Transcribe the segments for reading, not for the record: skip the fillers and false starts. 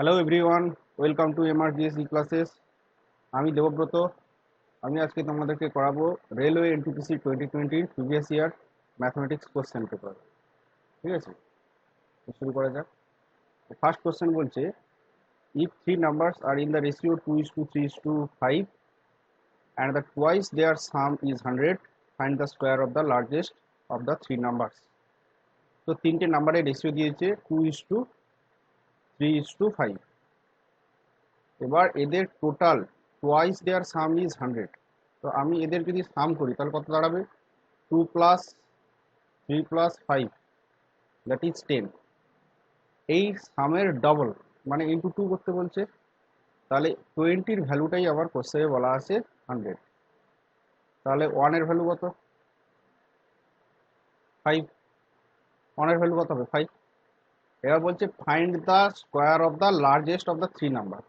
Hello everyone, welcome to MRGSE classes. আমি দেবব্রত। আমি আজকে তোমাদেরকে করাবো railway NTPC 2020 previous year mathematics question paper. ঠিক আছে, তো শুরু করা যাক। ফার্স্ট কোশ্চেন বলছে, if three numbers are in the ratio 2:3:5 and the twice their sum is 100, find the square of the largest of the three numbers. তো তিনটে নাম্বারের রেশিও দিয়েছে 2:3:5। এবার এদের total twice their sum is 100। তো আমি এদের যদি সাম করি তাহলে কত দাঁড়াবে? 2+3+5, দ্যাট ইজ 10। এই সামের ডবল মানে ইন্টু 2 করতে বলছে, তাহলে 20-র ভ্যালুটাই আবার কোশ্চেনে বলা আছে 100। তাহলে 1-এর ভ্যালু কত? 5। 1-এর ভ্যালু কত হবে? 5। এবার বলছে find the square of the largest of the three number.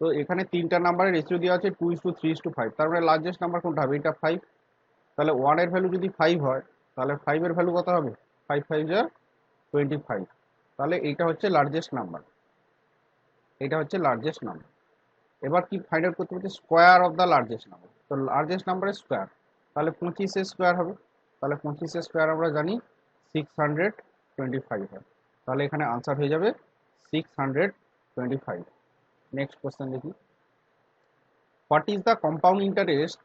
তো এখানে তিনটা নাম্বারের রেশিও দেওয়া আছে 2:3:5, তার মানে লার্জেস্ট নাম্বার কোনটা হবে? এটা 5। তাহলে 1-এর ভ্যালু যদি 5 হয়, তাহলে 5-এর ভ্যালু কত হবে? 5 5 যা 25। তাহলে এইটা হচ্ছে লার্জেস্ট নাম্বার, এটা হচ্ছে লার্জেস্ট নাম্বার। এবার কি ফাইন্ড আউট করতে হচ্ছে? Square of the largest number. তো লার্জেস্ট নাম্বারের স্কোয়ার, তাহলে 25-এর স্কোয়ার হবে। তাহলে 25-এর স্কোয়ার আমরা জানি 625 হয়। তাহলে এখানে আনসার হয়ে যাবে 625। নেক্সট কোশ্চেন দেখি, what is the compound interest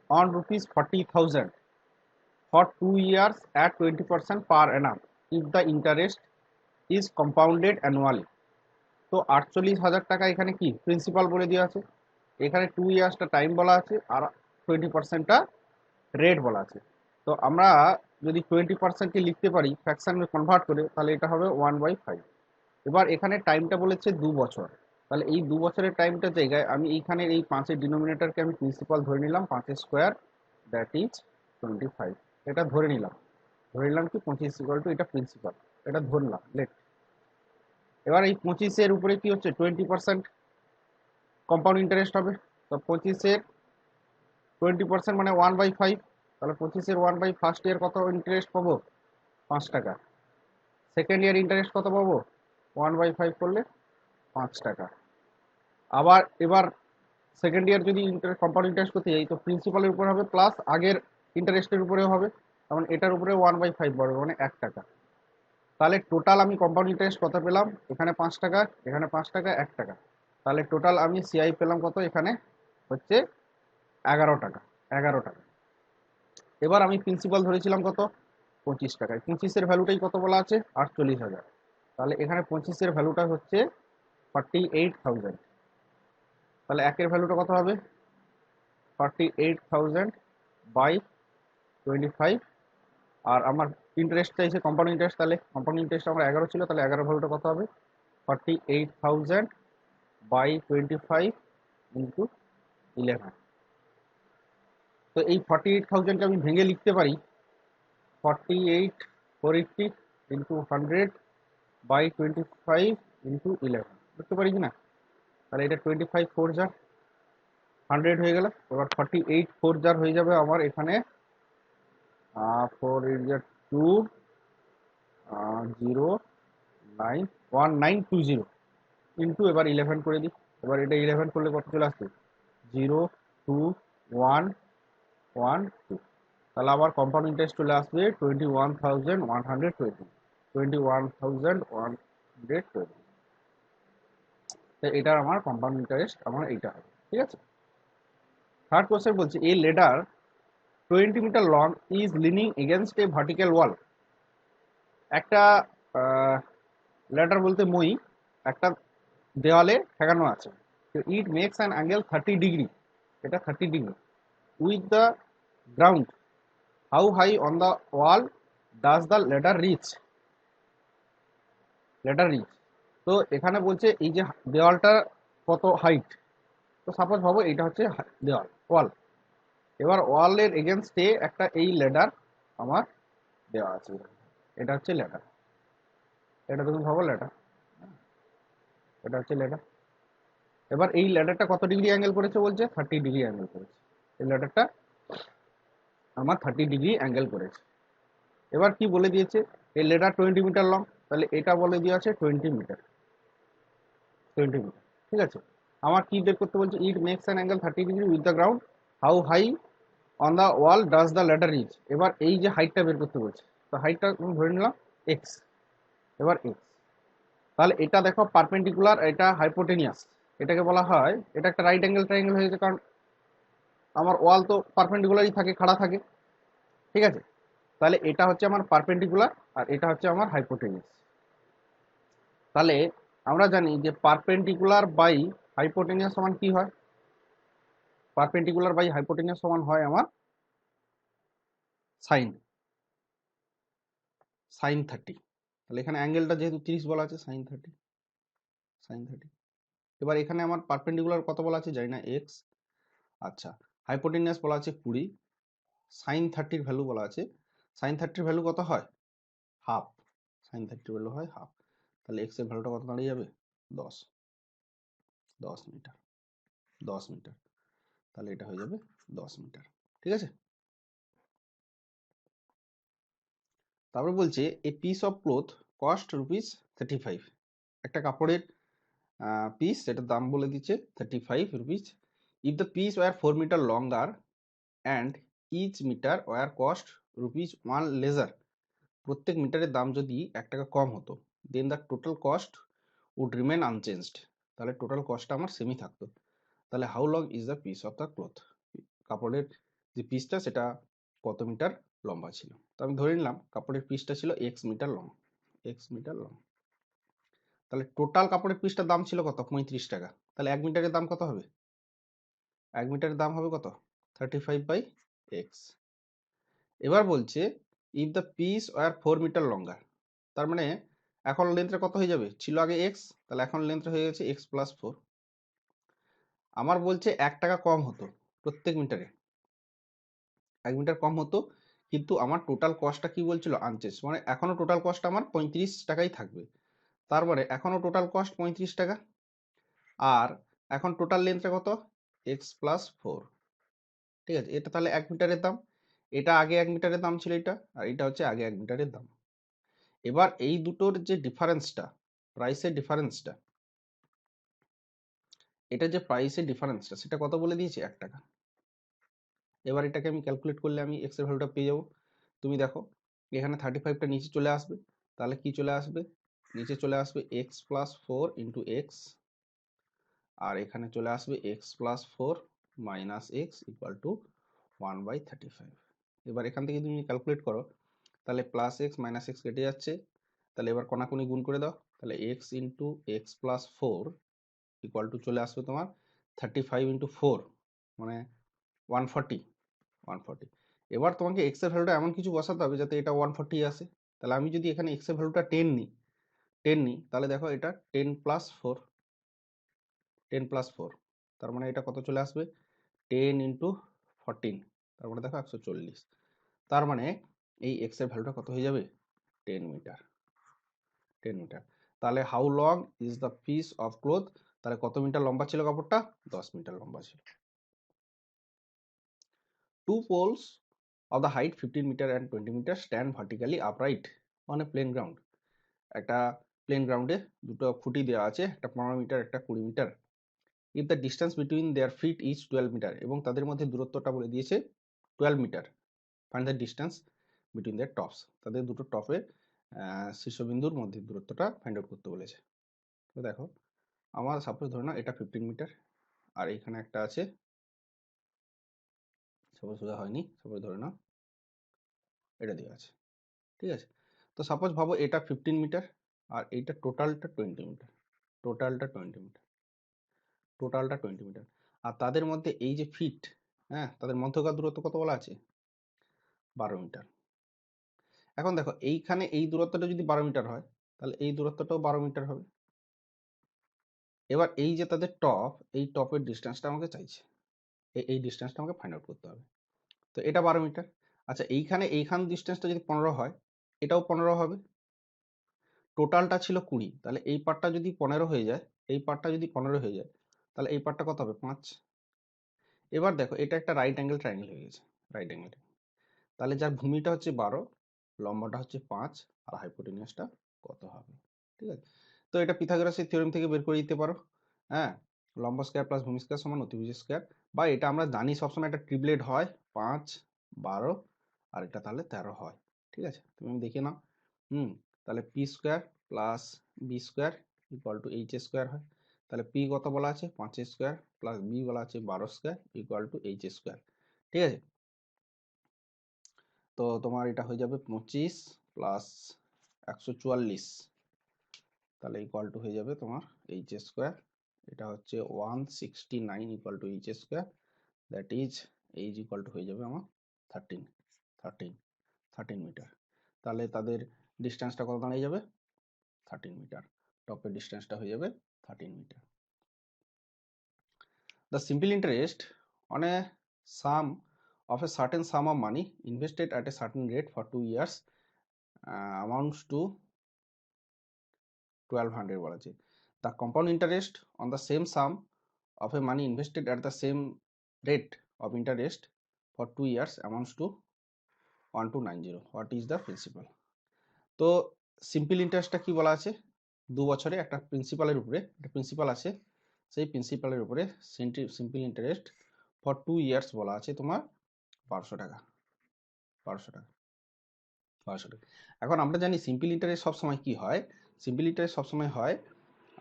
on rupees 40,000 for 2 years at 20% per annum if the interest is compounded annually? তো 48,000 টাকা এখানে কি প্রিন্সিপাল বলে দেওয়া আছে, এখানে 2 ইয়ার্সটা টাইম বলা আছে আর 20%টা রেট বলা আছে। তো আমরা যদি 20%কে লিখতে পারি ফ্র্যাকশনে কনভার্ট করে, তাহলে এটা হবে 1/5। এবার এখানে টাইমটা বলেছে 2 বছর, তাহলে এই 2 বছরের টাইমটার জায়গায় আমি এইখানে এই 5-এর ডিনোমিনেটরকে আমি প্রিন্সিপাল ধরে নিলাম, 5-এর স্কোয়ার দ্যাট ইজ 25। এটা ধরে নিলাম, ধরে নিলাম কি 25 = এটা প্রিন্সিপাল, এটা ধরলাম লেট। এবার এই 25-এর উপরে কি হচ্ছে? 20% কম্পাউন্ড ইন্টারেস্ট হবে। তো 25-এর 20% মানে 1/5। তাহলে 25-এর 1/5 ফার্স্ট ইয়ার কত ইন্টারেস্ট পাবো? 5 টাকা। সেকেন্ড ইয়ার ইন্টারেস্ট কত পাবো? 1/5 করলে 5 টাকা। আবার এবার সেকেন্ড ইয়ার যদি কম্পাউন্ড ইন্টারেস্ট করতে যাই, তো প্রিন্সিপালের উপর হবে প্লাস আগের ইন্টারেস্টের উপরেও হবে, তখন এটার উপরে 1/5 বাড়বে মানে 1 টাকা। তাহলে টোটাল আমি কম্পাউন্ড ইন্টারেস্ট কত পেলাম? এখানে 5 টাকা, এখানে 5 টাকা, 1 টাকা। তাহলে টোটাল আমি সিআই পেলাম কত? এখানে হচ্ছে 11 টাকা। 11 টাকা। এবার আমি প্রিন্সিপাল ধরেছিলাম কত? 25 টাকায়। 25-এর ভ্যালুটাই কত বলা আছে? 48,000। তাহলে এখানে 25-এর ভ্যালুটা হচ্ছে 48,000। তাহলে একের ভ্যালুটা কত হবে? 48,000 বাই 25। আর আমার ইন্টারেস্ট চাইছে কম্পাউন্ড ইন্টারেস্ট, তাহলে কম্পাউন্ড ইন্টারেস্ট আমার 11 ছিল, তাহলে 11 ভ্যালুটা কত হবে? 48,000 বাই 25 ইন্টু 11। তো এই 48,000কে আমি ভেঙে লিখতে পারি 48,480 ইন্টু 100 বাই 25 ইন্টু 11, বুঝতে পারি কি না? তাহলে এটা 25 4 যা 100 হয়ে গেল। এবার 48 4 যার হয়ে যাবে আমার এখানে 4 8 যা 2 0 9 1920 ইন্টু এবার 11 করে দিই। এবার এটা 11 করলে কত চলে আসবে? 0 2 1 1 2। তাহলে আবার কম্পাউন্ড ইন্টারেস্ট চলে আসবে 21,120। 21,120। এটার আমার কম্পাউন্ড ইন্টারেস্ট আমার এইটা হবে। ঠিক আছে। থার্ড কোশ্চেন বলছে, a ladder 20 metre long is leaning against a vertical wall. একটা লেডার বলতে মই একটা দেওয়ালে ঠেকানো আছে। তো it makes an angle 30 degree, এটা 30 degree with the ground. How high on the wall does the ladder reach? Reach. তো এখানে বলছে এই যে দেওয়ালটা কত হাইট। তো সাপোজ ভাবো এটা হচ্ছে দেওয়াল ওয়াল। এবার ওয়ালের এগেনস্টে একটা এই লেডার আমার দেওয়া আছে, এটা হচ্ছে লেডার। এটা তুমি ভাবো লেডার, এটা হচ্ছে লেডার। এবার এই ল্যাডারটা কত ডিগ্রি অ্যাঙ্গেল করেছে বলছে? 30 ডিগ্রি অ্যাঙ্গেল করেছে। এই ল্যাডারটা আমার 30 ডিগ্রি অ্যাঙ্গেল করেছে। এবার কি বলে দিয়েছে? এই লেডার 20 মিটার লং, তাহলে এটা বলে দিয়ে আছে 20 মিটার। 20 মিটার। ঠিক আছে, আমার কি বের করতে বলছে, it makes an angle 30 degree with the ground, how high on the wall does the ladder reach. এবার এই যে হাইটটা বের করতে বলছে, তো হাইটটা ধরে নিলাম এক্স। এবার এক্স, তাহলে এটা দেখো পারপেন্ডিকুলার, এটা হাইপোটেনিয়াস, এটাকে বলা হয়, এটা একটা রাইট অ্যাঙ্গেল ট্রায়াঙ্গেল হয়েছে, কারণ আমার ওয়াল তো পারপেন্ডিকুলারই থাকে, খাড়া থাকে। ঠিক আছে, তাহলে এটা হচ্ছে আমার পারপেন্ডিকুলার আর এটা হচ্ছে আমার হাইপোটেনিয়াস। তাহলে আমরা জানি যে পারপেন্ডিকুলার বাই হাইপোটেনিয়াস সমান কি হয়, পারপেন্ডিকুলার বাই হাইপোটেনিয়াস সমান হয় আমার সাইন সাইন 30। তাহলে এখানে অ্যাঙ্গেলটা যেহেতু 30 বলা আছে, সাইন 30। এবার এখানে আমার পারপেন্ডিকুলার কত বলা আছে জানি না, এক্স। আচ্ছা, হাইপোটেনিয়াস বলা আছে 20, সাইন 30-র ভ্যালু বলা আছে, সাইন 30-র ভ্যালু কত হয়, হাফ। সাইন 30-র ভ্যালু হয় হাফ। তাহলে এক্স এর ভ্যালুটা কত দাঁড়িয়ে যাবে, 10 10 মিটার, 10 মিটার। তাহলে এটা হয়ে যাবে 10 মিটার। ঠিক আছে, তারপর বলছে a piece of cloth cost ₹35। একটা কাপড়ের পিস, সেটার দাম বলে দিচ্ছে ₹35। If the piece were 4 metre longer and each metre were cost ₹1 lesser. প্রত্যেক মিটারের দাম যদি 1 টাকা কম হতো, then the total cost would remain unchanged. তাহলে টোটাল কস্টটা আমার সেমই থাকতো। তাহলে how long is the piece of the cloth, কাপড়ের যে পিসটা সেটা কত মিটার লম্বা ছিল। তো আমি ধরে নিলাম কাপড়ের পিসটা ছিল x metre long, x metre long. তাহলে টোটাল কাপড়ের পিসটার দাম ছিল কত, 35 টাকা। তাহলে 1 মিটারের দাম কত হবে, 1 মিটারের দাম হবে কত, 35/x। এবার বলছে if the piece were 4 metre longer, তার মানে এখন লেন্থটা কত হয়ে যাবে, ছিল আগে এক্স, তাহলে এখন লেন্থটা হয়ে গেছে x+4। আমার বলছে 1 টাকা কম হতো প্রত্যেক মিটারে, 1 মিটার কম হতো, কিন্তু আমার টোটাল কস্টটা কি বলছিল, আনচেঞ্জ, মানে এখনো টোটাল কস্ট আমার 35 টাকাই থাকবে। তার মানে এখনো টোটাল কস্ট 35 টাকা, আর এখন টোটাল লেন্থটা কত, x+4। ঠিক আছে, এটা তাহলে 1 মিটারের দাম, এটা আগে 1 মিটারের দাম ছিল এটা, আর এটা হচ্ছে আগে 1 মিটারের দাম। এবার এই দুটোর যে ডিফারেন্সটা, প্রাইসের ডিফারেন্সটা, এটা যে প্রাইসের ডিফারেন্সটা সেটা কত বলে দিয়েছে, 1 টাকা। এবার এটাকে আমি ক্যালকুলেট করলে আমি এক্স এর ভ্যালুটা পেয়ে যাবো। তুমি দেখো এখানে 35টা নিচে চলে আসবে, তাহলে কি চলে আসবে, নিচে চলে আসবে x+4 ইন্টু এক্স, আর এখানে চলে আসবে x+4 minus x equal to 1/35। এবার এখান থেকে তুমি ক্যালকুলেট করো, তাহলে প্লাস এক্স মাইনাস এক্স কেটে যাচ্ছে, তাহলে এবার কোনাকুনি গুণ করে দাও, তাহলে x into x+4 equal to চলে আসবে তোমার 35 ইন্টু 4 মানে 140, 140। এবার তোমাকে এক্স এর ভ্যালুটা এমন কিছু বসাতে হবে যাতে এটা 140 আসে। তাহলে আমি যদি এখানে এক্স এর ভ্যালুটা 10 নিই, তাহলে দেখো এটা 10+4, তার মানে এটা কত চলে আসবে, 10 ইন্টু 14, তার মানে দেখো 140। তার মানে এই এক্স এর ভ্যালুটা কত হয়ে যাবে, 10 মিটার, 10 মিটার। তাহলে how long is the piece of cloth, তাহলে কত মিটার লম্বা ছিল কাপড়টা, 10 মিটার লম্বা ছিল। Two poles of the height 15 meter and 20 meter stand vertically upright on a plain ground। একটা প্লেন গ্রাউন্ডে দুটো খুঁটি দেওয়া আছে, একটা 15 মিটার একটা 20 metre. If the distance between their feet is 12 metre, এবং তাদের মধ্যে দূরত্বটা বলে দিয়েছে 12 metre. Find the distance between their tops, তাদের দুটো টপের শীর্ষবিন্দুর মধ্যে দূরত্বটা ফাইন্ড আউট করতে বলেছে। তো দেখো আমার সাপোজ ধরে নাও এটা 15 মিটার, আর এখানে একটা আছে, সাপোজ সোজা হয়নি, সাপোজ ধরে নাও এটা দেওয়া আছে। ঠিক আছে, তো সাপোজ ভাবো এটা 15 মিটার আর এইটা টোটালটা 20 মিটার, টোটালটা 20 মিটার, টোটালটা 20 মিটার। আর তাদের মধ্যে এই যে ফিট, হ্যাঁ, তাদের মধ্যকার দূরত্ব কত বলা আছে, 12 মিটার। এখন দেখো এইখানে এই দূরত্বটা যদি 12 মিটার হয়, তাহলে এই দূরত্বটাও 12 মিটার হবে। এবার এই যে তাদের টপ, এই টপের ডিস্টেন্সটা আমাকে চাইছে, এই ডিস্টেন্সটা আমাকে ফাইন্ড আউট করতে হবে। তো এটা 12 মিটার। আচ্ছা, এইখান ডিস্টেন্সটা যদি 15 হয়, এটাও 15 হবে। টোটালটা ছিল 20, তাহলে এই পার্টটা যদি 15 হয়ে যায়, এই পার্টটা যদি 15 হয়ে যায়, তাহলে এই পার্টটা কত হবে, 5। এবার দেখো এটা একটা রাইট অ্যাঙ্গেল ট্রায়াঙ্গেল হয়ে গেছে, রাইট অ্যাঙ্গেল। তাহলে যার ভূমিটা হচ্ছে 12, লম্বাটা হচ্ছে 5, আর হাইপোটেনিয়াসটা কত হবে, ঠিক আছে। তো এটা পিথাগোরাসের থিওরেম থেকে বের করে দিতে পারো। হ্যাঁ, লম্ব স্কয়ার প্লাস ভূমি স্কয়ার সমান অতিভুজ স্কয়ার, বা এটা আমরা জানি সবসময় একটা ট্রিপলেট হয় 5, 12 আর এটা তাহলে 13 হয়। ঠিক আছে, তুমি দেখে নাও। তাহলে P square plus B square equal to H square হয়। তাহলে পি কত বলা আছে 5 স্কয়ার প্লাস বি বলা আছে 12 square equal to H square. ঠিক আছে, তো তোমার এটা হয়ে যাবে 25 প্লাস 144, তাহলে ইকুয়াল টু হয়ে যাবে তোমার এইচ স্কোয়ার। এটা হচ্ছে 169 equal to H square, that is H equal to হয়ে যাবে আমার 13 13 13 মিটার। তাহলে তাদের ডিস্টেন্সটা কত দাঁড়িয়ে যাবে 13 মিটার, টপের ডিস্টেন্সটা হয়ে যাবে 13 metre. The simple interest on a sum of a certain sum of money invested at a certain rate for 2 years amounts to 1200 বলা আছে। The compound interest on the same sum of a money invested at the same rate of interest for 2 years amounts to 1290. What is the principal? তো simple ইন্টারেস্টটা কি বলা আছে, 2 বছরে একটা প্রিন্সিপালের উপরে একটা প্রিন্সিপাল আছে, সেই প্রিন্সিপালের উপরে সিম্পল ইন্টারেস্ট ফর 2 ইয়ার্স বলা আছে তোমার 1200 টাকা 1200 টাকা 1200 টাকা। এখন আমরা জানি সিম্পল ইন্টারেস্ট সবসময় কি হয়, সিম্পল ইন্টারেস্ট সবসময় হয়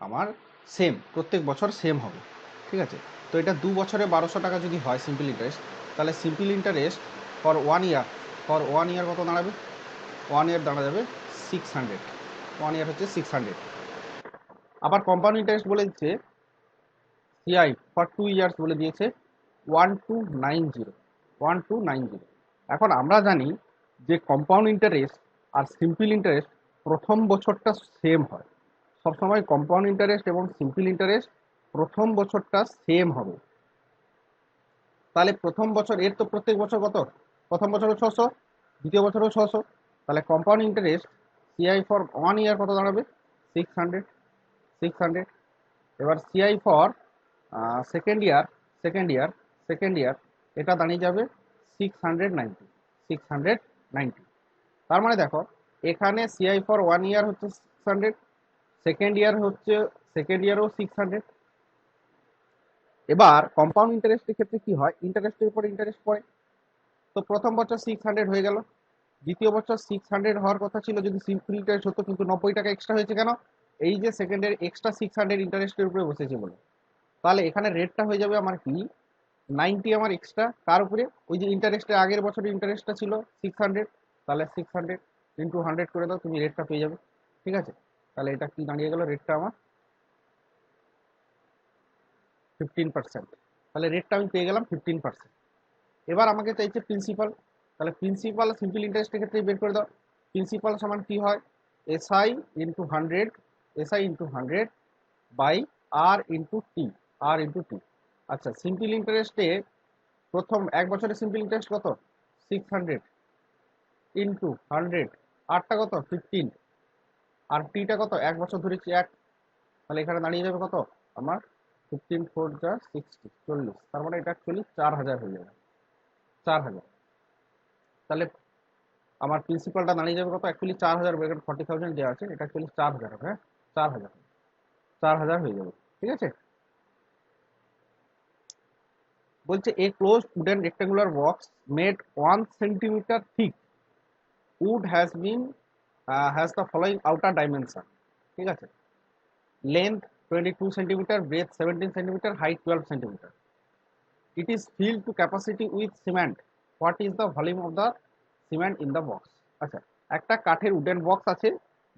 আমার সেম, প্রত্যেক বছর সেম হবে। ঠিক আছে, তো এটা 2 বছরে 1200 টাকা যদি হয় সিম্পল ইন্টারেস্ট, তাহলে simple interest for 1 year, for 1 ইয়ার কত দাঁড়াবে, 1 ইয়ার দাঁড়া যাবে 600, 1 ইয়ার হচ্ছে 600। আবার কম্পাউন্ড ইন্টারেস্ট বলে দিচ্ছে সিআই ফর 2 ইয়ার্স বলে দিয়েছে 1290, 1290। এখন আমরা জানি যে কম্পাউন্ড ইন্টারেস্ট আর সিম্পল ইন্টারেস্ট প্রথম বছরটা সেম হয়, সবসময় কম্পাউন্ড ইন্টারেস্ট এবং সিম্পল ইন্টারেস্ট প্রথম বছরটা সেম হবে। তাহলে প্রথম বছর এর তো প্রত্যেক বছর কত, প্রথম বছরও 600, দ্বিতীয় বছরও 600, তাহলে কম্পাউন্ড ইন্টারেস্ট সিআই ফর 1 ইয়ার কত দাঁড়াবে 600 600। এবার CI for second year second year second year এটা দাঁড়িয়ে যাবে 690 690। তার মানে দেখো এখানে সিআই ফর 1 ইয়ার হচ্ছে 600, সেকেন্ড ইয়ার হচ্ছে সেকেন্ড ইয়ারও 600। এবার কম্পাউন্ড ইন্টারেস্টের ক্ষেত্রে কি হয়, ইন্টারেস্টের উপর ইন্টারেস্ট পড়ে, তো প্রথম বছর 600 হয়ে গেল, দ্বিতীয় বছর 600 হওয়ার কথা ছিল যদি সিম্পল ইন্টারেস্ট হতো, কিন্তু 90 টাকা এক্সট্রা হয়েছে কেন, এই যে সেকেন্ডের এক্সট্রা 600 ইন্টারেস্টের উপরে বসেছে বলে। তাহলে এখানে রেটটা হয়ে যাবে আমার কি 90 আমার এক্সট্রা, তার উপরে ওই যে ইন্টারেস্টের আগের বছরের ইন্টারেস্টটা ছিল 600, তাহলে 600 ইন্টু 100 করে দাও, তুমি রেটটা পেয়ে যাবে। ঠিক আছে, তাহলে এটা কি দাঁড়িয়ে গেল, রেটটা আমার 15%, তাহলে রেটটা আমি পেয়ে গেলাম 15%। এবার আমাকে চাইছে প্রিন্সিপাল, তাহলে প্রিন্সিপাল সিম্পল ইন্টারেস্টের ক্ষেত্রে বের করে দাও। প্রিন্সিপাল সমান কি হয়, SI into 100, SI into 100 by R into T, R into T. আচ্ছা, সিম্পল ইন্টারেস্টে প্রথম এক বছরের সিম্পল ইন্টারেস্ট কত 600 ইন্টু 100, আরটা কত 15, আর টিটা কত এক বছর ধরেছি 1, তাহলে এখানে দাঁড়িয়ে যাবে কত আমার 15 4 যা 60 40, তার মানে এটা অ্যাকচুয়ালি 4000 হয়ে যাবে 4000। তাহলে আমার প্রিন্সিপালটা দাঁড়িয়ে যাবে কত, অ্যাকচুয়ালি 4000, 40,000 দেওয়া আছে, এটা অ্যাকচুয়ালি 4000 হবে। হ্যাঁ, 4000 4000 হয়ে যাবে। ঠিক আছে, বলছে a close wooden rectangular box made 1 centimetre thick wood has the following outer dimension। ঠিক আছে, length 22 centimeter, breadth 17 centimeter, height 12 centimeter. It is filled to capacity with cement. What is the volume of the cement in the box? আচ্ছা, একটা কাঠের wooden box আছে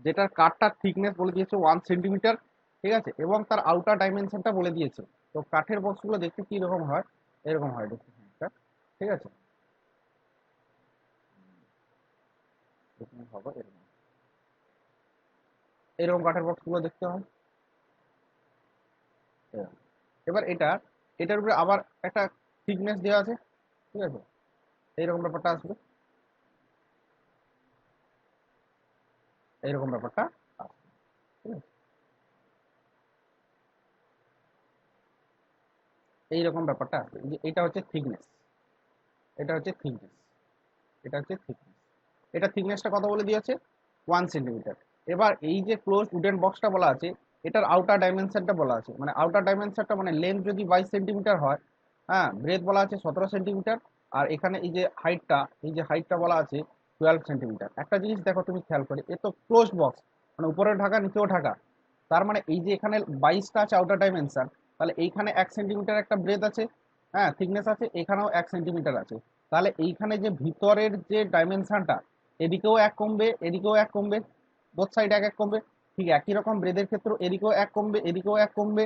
যেটার কাঠটার thickness বলে দিয়েছে 1 centimetre. ঠিক আছে, এবং তার আউটার ডাইমেনশনটা বলে দিয়েছে। তো কাঠের বক্সগুলো দেখতে কি রকম হয়, এরকম হয় দেখতে। ঠিক আছে, এরকম এরকম কাঠের বক্সগুলো দেখতে হয় এরকম। এবার এটার উপরে আবার একটা থিকনেস দেওয়া আছে। ঠিক আছে, এইরকম ব্যাপারটা আসবে, এইরকম ব্যাপারটা আসবে। ঠিক আছে, এইরকম ব্যাপারটা আসবে, যে এটা হচ্ছে থিকনেস, এটা হচ্ছে থিকনেস, এটা হচ্ছে থিকনেস। এটা থিকনেসটা কত বলে দিয়েছে 1 সেন্টিমিটার। এবার এই যে ক্লোজ উডেন বক্সটা বলা আছে, এটার আউটার ডাইমেনশনটা বলা আছে, মানে আউটার ডাইমেনশনটা মানে লেন্থ যদি 22 সেন্টিমিটার হয়, হ্যাঁ, ব্রেথ বলা আছে 17 সেন্টিমিটার, আর এখানে এই যে হাইটটা, বলা আছে 12 সেন্টিমিটার। একটা জিনিস দেখো তুমি খেয়াল করে, এ তো ক্লোজ বক্স, মানে উপরে ঢাকা নিচেও ঢাকা, তার মানে এই যে এখানে 22টা আছে আউটার ডাইমেনশন, তাহলে এইখানে 1 সেন্টিমিটার একটা ব্রেথ আছে, হ্যাঁ, থিকনেস আছে, এখানেও 1 সেন্টিমিটার আছে। তাহলে এইখানে যে ভিতরের যে ডাইমেনশনটা, এদিকেও এক কমবে, এদিকেও এক কমবে, বোথ সাইড এক এক কমবে। ঠিক একই রকম ব্রেথের ক্ষেত্রেও এদিকেও এক কমবে, এদিকেও এক কমবে।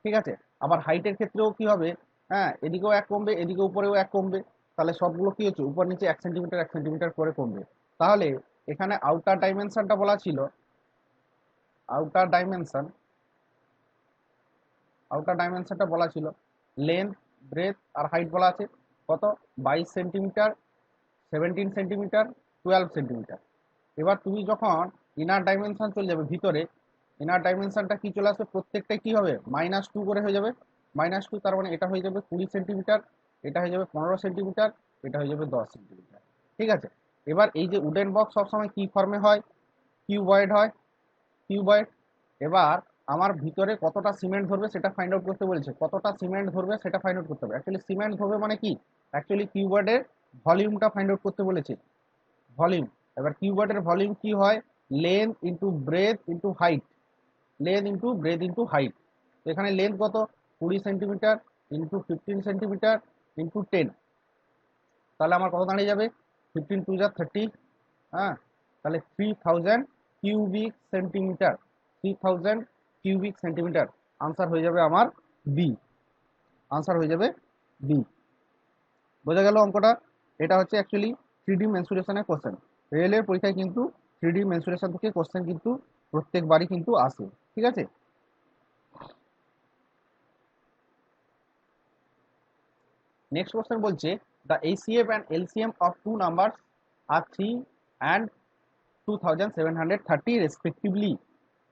ঠিক আছে, আবার হাইটের ক্ষেত্রেও কি হবে, হ্যাঁ, এদিকেও এক কমবে, এদিকে উপরেও এক কমবে। তাহলে সবগুলো কি হচ্ছে, উপর নিচে 1 সেন্টিমিটার 1 সেন্টিমিটার করে কমবে। তাহলে এখানে আউটার ডাইমেনশনটা বলা ছিল, আউটার ডাইমেনশন আউটার ডাইমেনশনটা বলা ছিল লেন্থ, ব্রেথ আর হাইট বলা আছে কত, 22 সেন্টিমিটার, 17 সেন্টিমিটার, 12 সেন্টিমিটার। এবার তুমি যখন ইনার ডাইমেনশন চলে যাবে ভিতরে, ইনার ডাইমেনশনটা কি চলে আসবে, প্রত্যেকটাই কি হবে, -2 করে হয়ে যাবে। -2, তার মানে এটা হয়ে যাবে 20 সেন্টিমিটার, এটা হয়ে যাবে 15 সেন্টিমিটার, এটা হয়ে যাবে 10 সেন্টিমিটার। ঠিক আছে, এবার এই যে উডেন বক্স সবসময় কি ফর্মে হয়, কিউবয়েড হয়, কিউবয়েড। এবার আমার ভিতরে কতটা সিমেন্ট ধরবে সেটা ফাইন্ড আউট করতে বলেছে, কতটা সিমেন্ট ধরবে সেটা ফাইন্ড আউট করতে হবে। অ্যাকচুয়ালি সিমেন্ট ধরবে মানে কি, অ্যাকচুয়ালি কিউবয়েডের ভলিউমটা ফাইন্ড আউট করতে বলেছে, ভলিউম। এবার কিউবয়েডের ভলিউম কি হয়, length into breadth into height, length into breadth into height. এখানে লেন্থ কত, 20 সেন্টিমিটার ইন্টু 15 সেন্টিমিটার ইন্টু 10, তাহলে আমার কত দাঁড়িয়ে যাবে, 15 2 যা 30, হ্যাঁ, তাহলে 3000 cubic centimetre, 3000 cubic centimetre. Answer হয়ে যাবে আমার বি, আনসার হয়ে যাবে বি। বোঝা গেল অঙ্কটা? এটা হচ্ছে অ্যাকচুয়ালি 3D মেনসুরেশনের কোশ্চেন। রেলের পরীক্ষায় কিন্তু 3D মেনসুরেশন থেকে কোশ্চেন কিন্তু প্রত্যেকবারই কিন্তু আসে। ঠিক আছে, নেক্সট কোশ্চেন বলছে the HCF and LCM of two numbers are 3 and 2730 respectively.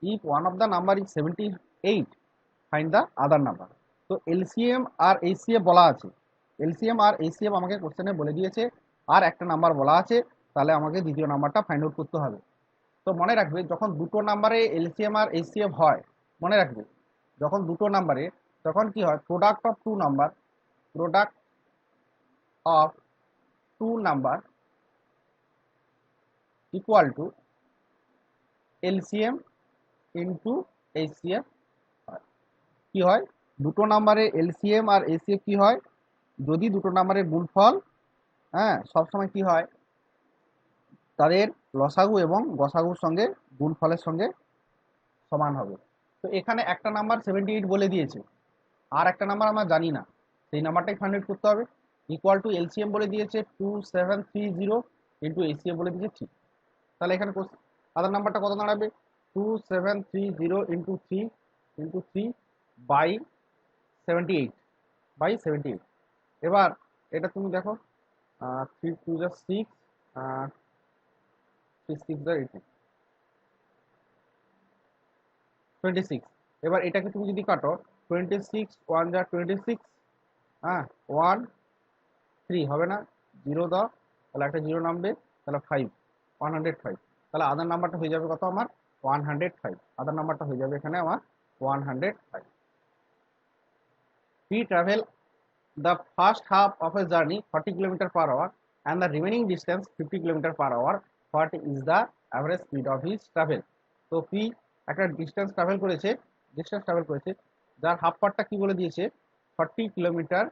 If one of the number is 78, find the other number. তো এলসিএম আর এইচসিএফ বলা আছে, এলসিএম আর এইচসিএফ আমাকে কোশ্চেনে বলে দিয়েছে, আর একটা নাম্বার বলা আছে, তাহলে আমাকে দ্বিতীয় নাম্বারটা ফাইন্ড আউট করতে হবে। তো মনে রাখবে, যখন দুটো নাম্বারে এলসিএম আর এইচসিএফ হয়, মনে রাখবে যখন দুটো নাম্বারে, তখন কি হয়, product of two number, product of two number equal to LCM into HCF হয়। কি হয়, দুটো নাম্বারের এলসিএম আর এইচসিএফ কি হয়, যদি দুটো নাম্বারের গুণফল, হ্যাঁ, সবসময় কি হয়, তাদের লসাগু এবং গসাগুর সঙ্গে গুণফলের সঙ্গে সমান হবে। তো এখানে একটা নাম্বার 78 বলে দিয়েছে, আর একটা নাম্বার আমরা জানি না, সেই নাম্বারটাই ফাইন্ড আউট করতে হবে। ইকুয়াল টু এলসিএম বলে দিয়েছে 2730 ইন্টু এইচসিএফ বলে দিয়েছে 3। তাহলে এখানে আদার নাম্বারটা কত দাঁড়াবে, 2730 ইন্টু থ্রি বাই 78, এবার এটা তুমি দেখো, 3 2 6, 3 6 26। এবার এটাকে তুমি যদি কাটো, 26 1 যা 26, হ্যাঁ, 1 3 হবে না, 0 দাও, তাহলে একটা 0 নামবে, তাহলে 5, 105। তাহলে আদার নাম্বারটা হয়ে যাবে কত আমার, 105। আদার নাম্বারটা হয়ে যাবে এখানে আমার 105। We travel the first half of a journey 40 km/h and the remaining distance 50 km/h. What is the average speed of his travel? তো পি একটা ডিস্টেন্স ট্রাভেল করেছে, যার হাফ পার্টটা কি বলে দিয়েছে, 40 km/h,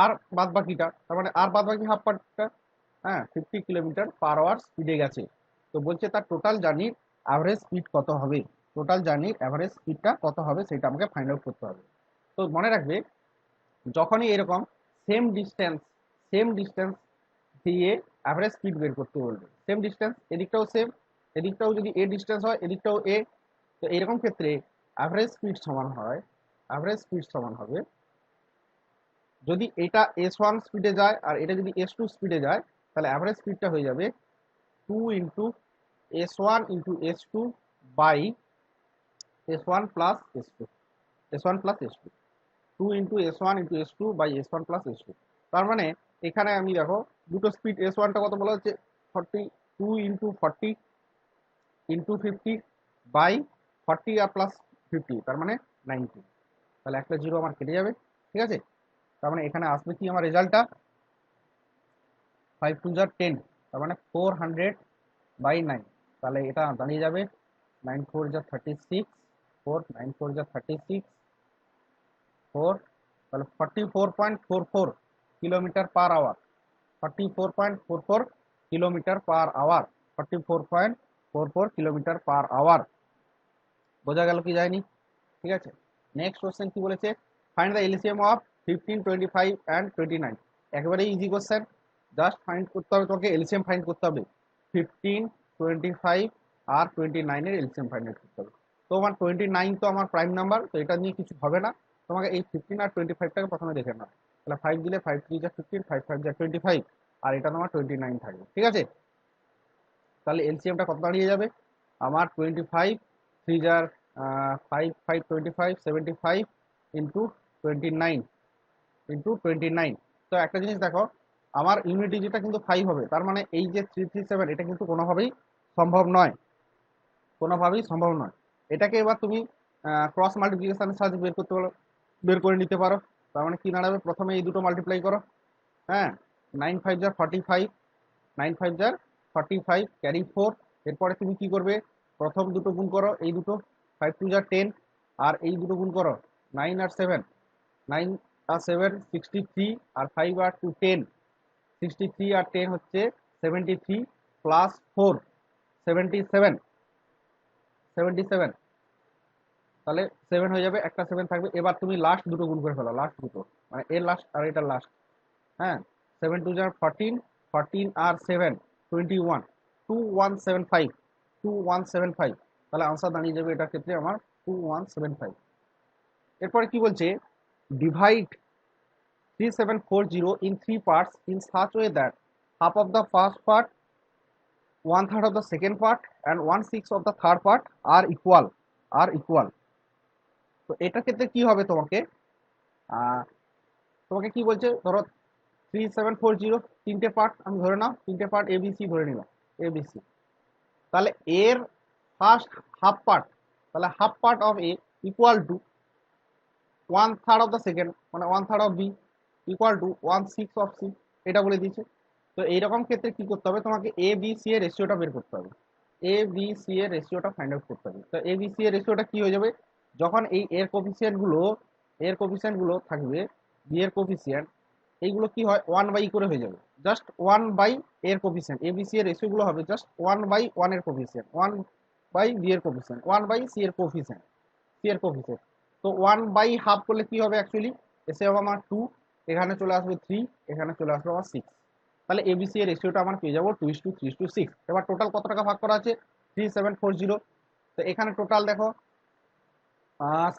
আর বাদ বাকিটা, তার মানে আর বাদ বাকি হাফ পার্টটা, হ্যাঁ, 50 km/h স্পিডে গেছে। তো বলছে তার টোটাল জার্নির অ্যাভারেজ স্পিড কত হবে, টোটাল জার্নির অ্যাভারেজ স্পিডটা কত হবে সেটা আমাকে ফাইন্ড আউট করতে হবে। তো মনে রাখবে, যখনই এরকম সেম ডিস্টেন্স দিয়ে অ্যাভারেজ স্পিড বের করতে বলবে, সেম ডিস্টেন্স, এদিকটাও সেম, এদিকটাও যদি এ ডিস্টেন্স হয়, এদিকটাও এ, তো এরকম ক্ষেত্রে অ্যাভারেজ স্পিড সমান হবে, যদি এটা S1 স্পিডে যায় আর এটা যদি S2 স্পিডে যায়, তাহলে অ্যাভারেজ স্পিডটা হয়ে যাবে 2 into S1 into S2 by S1 plus S2, S1 plus S2, 2 into S1 into S2 by S1 plus S2। তার মানে এখানে আমি দেখো দুটো স্পিড, S1টা কত বলা হচ্ছে, 42 ইন্টু 40, ইন্টু 50 বাই 40 আর প্লাস 50, তার মানে 90। তাহলে একটা জিরো আমার কেটে যাবে, ঠিক আছে। তার মানে এখানে আসবে কি আমার রেজাল্টটা, 5 2 যা 10, তার মানে 400/9। তাহলে এটা দাঁড়িয়ে যাবে 9 4 যা 36, 4 9 4 যা 36, 4, তাহলে 44.44 kilometre per hour, 44.44 kilometre per hour, 44.44 kilometre per hour. বোঝা গেল কি যায়নি? ঠিক আছে। নেক্সট কোশ্চেন কি বলেছে, find the LCM of 15 25 and 29। একেবারে ইজি কোশ্চেন, জাস্ট ফাইন্ড করতে হবে তোমাকে, এলসিএম ফাইন্ড করতে হবে। 15 25 আর 29 এর এলসিএম ফাইন্ড করতে হবে। তো আমার 29 তো আমার প্রাইম নাম্বার, তো এটা নিয়ে কিছু হবে না, তোমাকে এই 15 আর 25টাকে প্রথমে দেখে নাও। তাহলে 5 দিলে 5 3 যা 15, 5 5 যা 25, আর এটা তোমার 29 থাকবে, ঠিক আছে। তাহলে এলসিএমটা কত দাঁড়িয়ে যাবে আমার, 25 3 যার 5 5 25 75 ইন্টু 29 ইন্টু 29। তো একটা জিনিস দেখো, আমার ইউনিট ডিজিটটা কিন্তু 5 হবে, তার মানে এই যে 337 এটা কিন্তু কোনোভাবেই সম্ভব নয়, কোনোভাবেই সম্ভব নয়। এটাকে এবার তুমি ক্রস মাল্টিপ্লিকেশনের সাহায্যে বের করে নিতে পারো। তার মানে কি দাঁড়াবে, প্রথমে এই দুটো মাল্টিপ্লাই করো, হ্যাঁ, 9 5 যা 45, 9 5 যা 45 ক্যারি 4। এরপরে তুমি কি করবে, প্রথম দুটো গুণ করো, এই দুটো 5 2 যা 10, আর এই দুটো গুণ করো 9 আর 7, 9 আর 7 63, আর 5 আর 2 10, 63 আর 10 হচ্ছে 73, প্লাস 4 77, 77, তাহলে 7 হয়ে যাবে, একটা 7 থাকবে। এবার তুমি লাস্ট দুটো গুণ করে ফেলো, লাস্ট দুটো, মানে এর লাস্ট আর এটা লাস্ট, হ্যাঁ, 7 2 যার 14, 14 আর 7 21, 2175, 2175। তাহলে আনসার দাঁড়িয়ে যাবে এটার ক্ষেত্রে আমার 2175। এরপরে কি বলছে, divide 3740 in 3 parts in such way that half of the first part, 1/3 of the second part, and 1/6 of the third part are equal। তো এটার ক্ষেত্রে কি হবে, তোমাকে তোমাকে কি বলছে, ধরো 3740 তিনটে পার্ট, আমি ধরে নাও তিনটে পার্ট এবিসি ধরে নিলাম, এবিসি। তাহলে এর ফার্স্ট হাফ পার্ট, তাহলে half part of A equal to 1/3 of the second, মানে 1/3 of B equal to 1/6 of C, এটা বলে দিয়েছে। তো এইরকম ক্ষেত্রে কি করতে হবে, তোমাকে এ বি সি এর রেশিওটা বের করতে হবে, এ বি সি এর রেশিওটা ফাইন্ড আউট করতে হবে। তো এ বি সি এর রেশিওটা কি হয়ে যাবে, যখন এই এর কোফিসিয়েন্ট গুলো থাকবে, বি এর কোফিসিয়েন্ট, এইগুলো কি হয় 1/e করে হয়ে যাবে, জাস্ট 1/, এর কোফিসিয়েন্ট এবিসি এর রেশিও গুলো হবে জাস্ট 1/1 এর কোফিসিয়েন্ট, 1/b এর কোফিসিয়েন্ট, 1/c এর কোফিসিয়েন্ট, সি এর কোফিসিয়েন্ট। তো 1/2 করলে কি হবে, অ্যাকচুয়ালি এসে হবে আমার 2, এখানে চলে আসবে 3, এখানে চলে আসবে আমার 6। তাহলে এবিসি এর রেশিওটা আমার পেয়ে যাবো 2:3:6। এবার টোটাল কত টাকা ভাগ করা আছে, 3740। তো এখানে টোটাল দেখো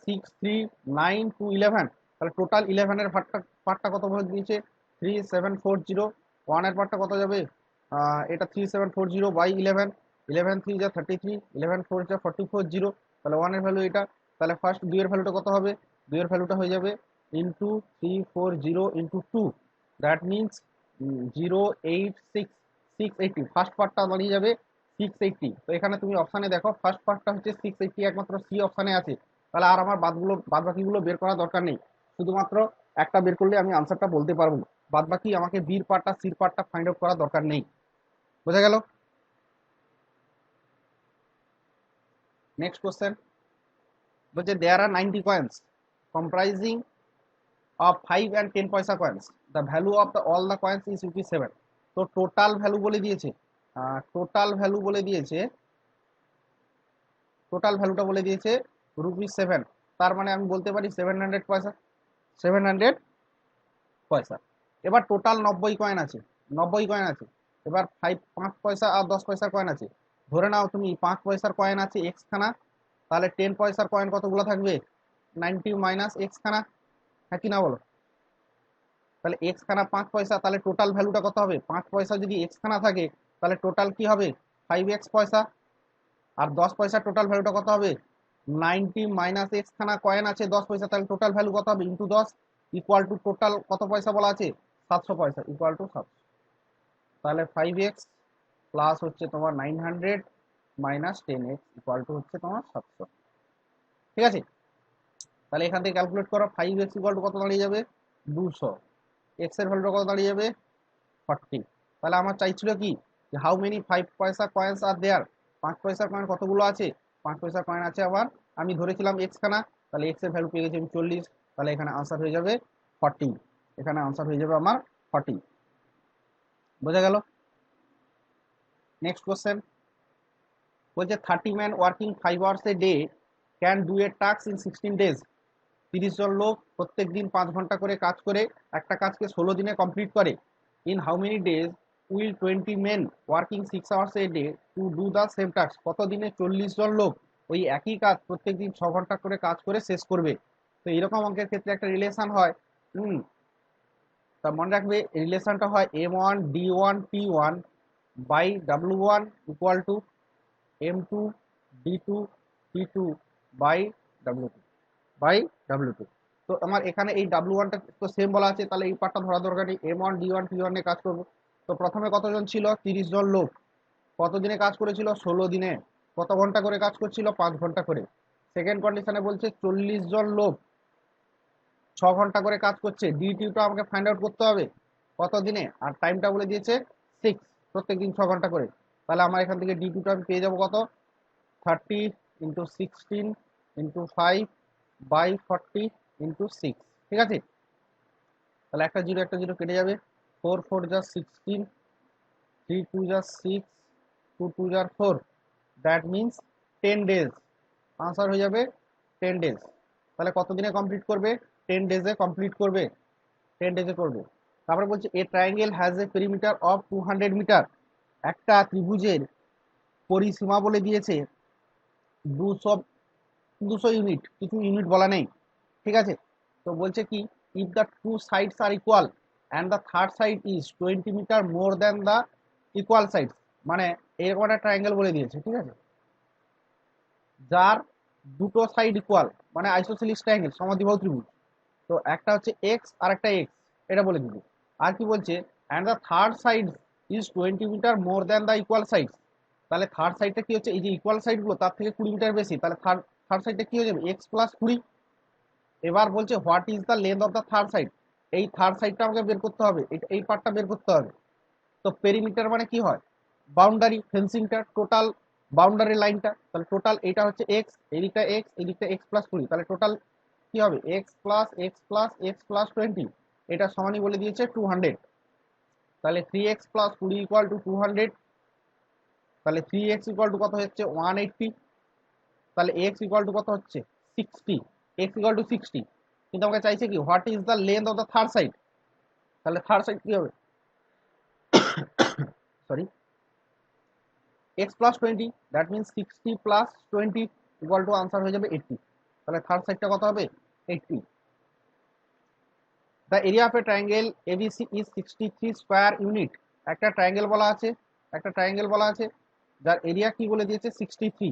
6 3 9 2 11, তাহলে টোটাল 11 এর পার্টটা কত বলে দিয়েছে, 3740। 1 এর পার্টটা কত যাবে, এটা 3740 বাই 11, 11 3 যা 33, 11 4 যা 44 তাহলে 1 এর ভ্যালু এটা। তাহলে ফার্স্ট 2 এর ভ্যালুটা কত হবে, 2 এর ভ্যালুটা হয়ে যাবে into 340 into 2, that means 086 680। First পার্টটা দাঁড়িয়ে যাবে 680। তো এখানে তুমি অপশানে দেখো ফার্স্ট পার্টটা হচ্ছে 680, একমাত্র সি অপশানে আছে। তাহলে আর আমার বাদ বাকিগুলো বের করার দরকার নেই, শুধুমাত্র একটা বের করলে আমি আনসারটা বলতে পারবো, বাদ বাকি আমাকে বির পার্টটা সির পার্টটা ফাইন্ড আউট করার দরকার নেই। বোঝা গেল? নেক্সট কোশ্চেন বলছে দেয়ার আর 90 কয়েন্স comprising of 5 and 10 পয়সা coins, the value of all the coins is ₹7। তো টোটাল ভ্যালু বলে দিয়েছে, টোটাল ভ্যালু বলে দিয়েছে, টোটাল ভ্যালুটা বলে দিয়েছে ₹7। তার মানে আমি বলতে পারি 700 পয়সা, 700 পয়সা। এবার টোটাল 90 কয়েন আছে, 90 কয়েন আছে। এবার 5 পয়সা আর 10 পয়সার কয়েন আছে। ধরে নাও তুমি 5 পয়সার কয়েন আছে এক্স খানা, তাহলে 10 পয়সার কয়েন কতগুলো থাকবে, 90 মাইনাস এক্স খানা, হ্যাঁ কি না বলো। তাহলে এক্স খানা 5 পয়সা, তাহলে টোটাল ভ্যালুটা কত হবে, 5 পয়সা যদি এক্স খানা থাকে তাহলে টোটাল কি হবে 5x পয়সা। আর 10 পয়সা টোটাল ভ্যালুটা কত হবে, 90 মাইনাস এক্স খানা কয়েন আছে 10 পয়সা, তাহলে টোটাল ভ্যালু কত হবে ইন্টু 10, ইকুয়াল টু টোটাল কত পয়সা বলা আছে 700 পয়সা, ইকুয়াল টু 700। তাহলে 5x প্লাস হচ্ছে তোমার 900 মাইনাস 10x ইকুয়াল টু হচ্ছে তোমার 700। ঠিক আছে, তাহলে এখান থেকে ক্যালকুলেট করো 5x ইকুয়াল টু কত দাঁড়িয়ে যাবে 200, এক্স এর ভ্যালুটা কত দাঁড়িয়ে যাবে 40। তাহলে আমার চাইছিল কি যে হাউ মেনি 5 পয়সা কয়েন্স আর দেয়ার, 5 পয়সার কয়েন কতগুলো আছে, 5 পয়সার কয়েন আছে আমার, আমি ধরেছিলাম এক্স খানা, তাহলে এক্স এর ভ্যালু পেয়ে গেছি আমি 40, তাহলে এখানে আনসার হয়ে যাবে 40, এখানে আনসার হয়ে যাবে আমার 40। বোঝা গেল? নেক্সট কোশ্চেন বলছে 30 man working 5 hours a day can do a task in 16 days. 30 জন লোক প্রত্যেক দিন 5 ঘন্টা করে কাজ করে একটা কাজকে 16 দিনে কমপ্লিট করে। In how many days will 20 men working 6 hours a day to do the same task. কত দিনে 40 জন লোক ওই একই কাজ প্রত্যেক দিন 6 ঘন্টা করে কাজ করে শেষ করবে। তো এরকম অঙ্কের ক্ষেত্রে একটা রিলেশন হয়, তা মনে রাখবে রিলেশনটা হয় M1D1P1 by W1 equal to M2D2P2 by W2 by W2। তো আমার এখানে এই W1টা তো সেম বলা আছে, তাহলে এই পার্টটা ধরা দরকার নেই, M1D1P1 নিয়ে কাজ করব। তো প্রথমে কতজন ছিল 30 জন লোক, কত দিনে কাজ করেছিল 16 দিনে, কত ঘন্টা করে কাজ করছিল 5 ঘন্টা করে। সেকেন্ড কন্ডিশনে বলছে 40 জন লোক 6 ঘন্টা করে কাজ করছে, D2টা আমাকে ফাইন্ড আউট করতে হবে কত দিনে, আর টাইমটা বলে দিয়েছে 6, প্রত্যেকদিন 6 ঘন্টা করে। তাহলে আমার এখান থেকে D2টা আমি পেয়ে যাবো কত 30 ইন্টু 16 ইন্টু 5 বাই 40 ইন্টু 6। ঠিক আছে, তাহলে একটা জিরো কেটে যাবে, 4 4 যা 16, 3 2 যা 6, 2 2 যা 4, দ্যাট মিনস 10 ডেজ। আনসার হয়ে যাবে 10 ডেজ। তাহলে কত দিনে কমপ্লিট করবে 10 ডেজে কমপ্লিট করবে, 10 ডেজে করবে। তারপরে বলছে a triangle has a perimeter of 200 metre. একটা ত্রিভুজের পরিসীমা বলে দিয়েছে 200 200 ইউনিট, কিছু ইউনিট বলা নেই। ঠিক আছে, তো বলছে কি if the two sides are equal and the third side is 20 metre more than the equal sides, মানে এরকম একটা ট্রায়াঙ্গেল বলে দিয়েছে। ঠিক আছে, যার দুটো সাইড ইকুয়াল, মানে আইসোসেলিস ট্রায়াঙ্গেল, সমদ্বিবাহু ত্রিভুজ। তো একটা হচ্ছে এক্স আর একটা এক্স, এটা বলে দিবে। আর কি বলছে and the third side is 20 metre more than the equal side. তাহলে থার্ড সাইডটা কি হচ্ছে, এই যে ইকুয়াল সাইডগুলো তার থেকে 20 মিটার বেশি, তাহলে থার্ড থার্ড সাইডটা কি হয়ে যাবে এক্স প্লাস 20। এবার বলছে what is the length of the third side, এই থার্ড সাইডটা আমাকে বের করতে হবে, এই পার্টটা বের করতে হবে। তো পেরিমিটার মানে কি হয়, বাউন্ডারি ফেন্সিংটা, টোটাল বাউন্ডারি লাইনটা, তাহলে টোটাল এটা হচ্ছে এক্স, এদিকটা এক্স, এদিকটা এক্স প্লাস 20, তাহলে টোটাল কি হবে x plus x plus x plus 20, এটা সমানই বলে দিয়েছে 200। তাহলে 3x প্লাস 20 ইকুয়াল টু 200, তাহলে 3x ইকুয়াল টু কত হচ্ছে 180, তাহলে x ইকুয়াল টু কত হচ্ছে 60, x ইকুয়াল টু 60। কিন্তু আমাকে চাইছে কি what is the length of the third side, তাহলে থার্ড সাইড কি হবে sorry x plus 20, that means 60 plus 20 equal to answer হয়ে যাবে 80। তাহলে থার্ড সাইডটা কত হবে 80। The area of a triangle ABC is 63 square unit. একটা ট্রায়াঙ্গেল বলা আছে, একটা ট্রায়াঙ্গেল বলা আছে যার এরিয়া কি বলে দিয়েছে 63।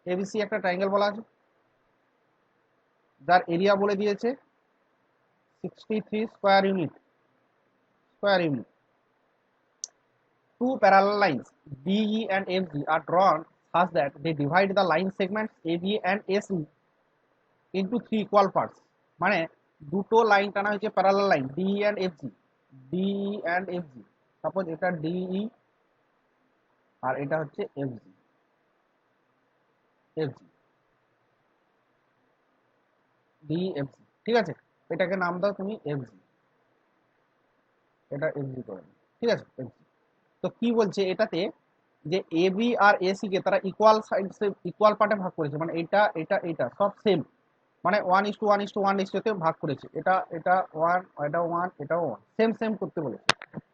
এবিসি একটা ট্রায়াঙ্গেল বলা আছে যার এরিয়া বলে দিয়েছে 63 square unit, square unit. Two parallel lines DE and FG are drawn such that they divide the line segments AB and AC into three equal parts। মানে দুটো লাইন টানা হয়েছে parallel line DE and FG, DE and FG, suppose এটা DE আর এটা হচ্ছে FG, FG DE FG। ঠিক আছে, এটাকে নাম দাও তুমি FG, এটা FG করে নাও। ঠিক আছে FG। তো কি বলছে এটাতে যে এবি আর এসি কে তারা ইকুয়াল সাইড ইকুয়াল পার্টে ভাগ করেছে, মানে এটা এটা এটা সব সেম, মানে 1:1:1 তে ভাগ করেছে, এটা এটা 1, এটা 1, এটাও 1, সেম সেম করতে বলেছে।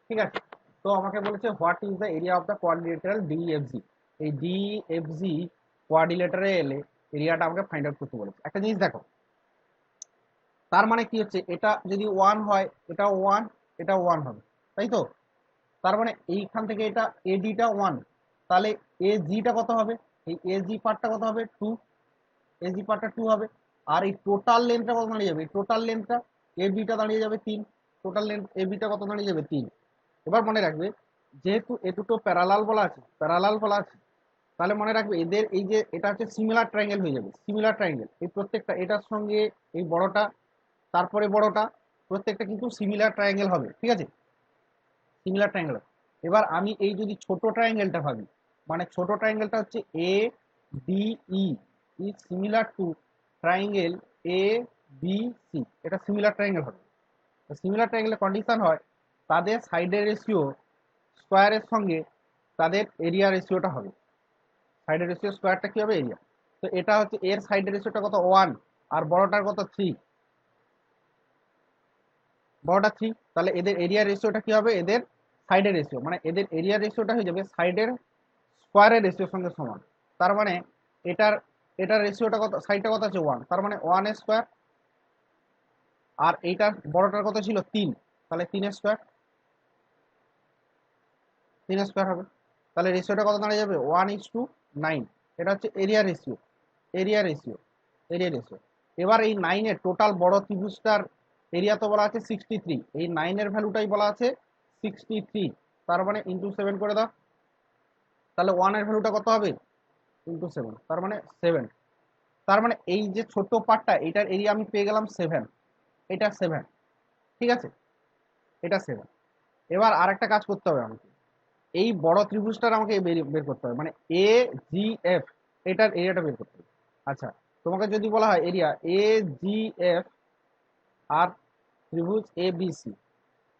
ঠিক আছে, তো আমাকে বলেছে what is the area of the quadrilateral DFG. এই ডিএফজি কোয়াড্রিলেটারে এলে এরিয়াটা আমাকে ফাইন্ড আউট করতে বলেছে। একটা জিনিস দেখো, তার মানে কি হচ্ছে এটা যদি 1 হয় এটা 1, এটা 1 হবে, তাই তো? তার মানে এইখান থেকে এটা এডিটা 1, তাহলে এজিটা কত হবে, এই এজি পার্টটা কত হবে 2, এজি পার্টটা 2 হবে। আর এই টোটাল লেন্থটা কত দাঁড়িয়ে যাবে, এই টোটাল লেন্থটা এবিটা দাঁড়িয়ে যাবে 3, টোটাল লেন্থ এবিটা কত দাঁড়িয়ে যাবে 3। এবার মনে রাখবে যেহেতু এ দুটো প্যারালাল বলা আছে, প্যারালাল বলা আছে, তাহলে মনে রাখবে এদের এই যে এটা হচ্ছে সিমিলার ট্রায়াঙ্গেল হয়ে যাবে, সিমিলার ট্রায়াঙ্গেল এই প্রত্যেকটা এটার সঙ্গে এই বড়টা তারপরে বড়টা প্রত্যেকটা কিন্তু সিমিলার ট্রায়াঙ্গেল হবে, ঠিক আছে, সিমিলার ট্রায়াঙ্গেল। এবার আমি এই যদি ছোট ট্রায়াঙ্গেলটা ভাবি, মানে ছোট ট্রায়াঙ্গেলটা হচ্ছে A D E is similar to triangle A B C, এটা সিমিলার ট্রায়াঙ্গেল হবে। সিমিলার ট্রায়াঙ্গেলের কন্ডিশন হয় তাদের সাইডের রেশিও স্কোয়ারের সঙ্গে তাদের এরিয়া রেশিওটা হবে, সাইডের রেশিও স্কোয়ারটা কি হবে এরিয়া। তো এটা হচ্ছে এর সাইডের রেশিওটা কত 1 আর বড়টার কত 3, বড়টা 3, তাহলে এদের এরিয়া রেশিওটা কি হবে এদের সাইডের রেশিও, মানে এদের এরিয়া রেশিওটা হয়ে যাবে সাইডের স্কোয়ারের রেশিওর সঙ্গে সমান। তার মানে এটার এটার রেশিওটা কত, সাইডটা কত আছে 1, তার মানে 1 স্কোয়ার, আর এইটার বড়টার কত ছিল 3, তাহলে 3 স্কোয়ার, 3 স্কোয়ার হবে। তাহলে রেশিওটা কত দাঁড়িয়ে যাবে 1:9, এটা হচ্ছে area ratio, area ratio, area ratio. এবার এই 9 এর টোটাল বড় ত্রিভুজটার এরিয়া তো বলা আছে 63, এই 9 এর ভ্যালুটাই বলা আছে 63, তার মানে ইনটু 7 করে দাও, তাহলে 1 এর ভ্যালুটা কত হবে ইনটু 7, তার মানে 7। তার মানে এই যে ছোট পার্টটা এটার এরিয়া আমি পেয়ে গেলাম 7, এটা 7, ঠিক আছে, এটা 7। এবার আরেকটা কাজ করতে হবে আমাকে, এই বড় ত্রিভুজটার আমাকে বের করতে হবে, মানে এ জি এফ, এটার এরিয়াটা বের করতে হবে। আচ্ছা, তোমাকে যদি বলা হয় এরিয়া এ জি এফ আর ত্রিভুজ এ বি সি,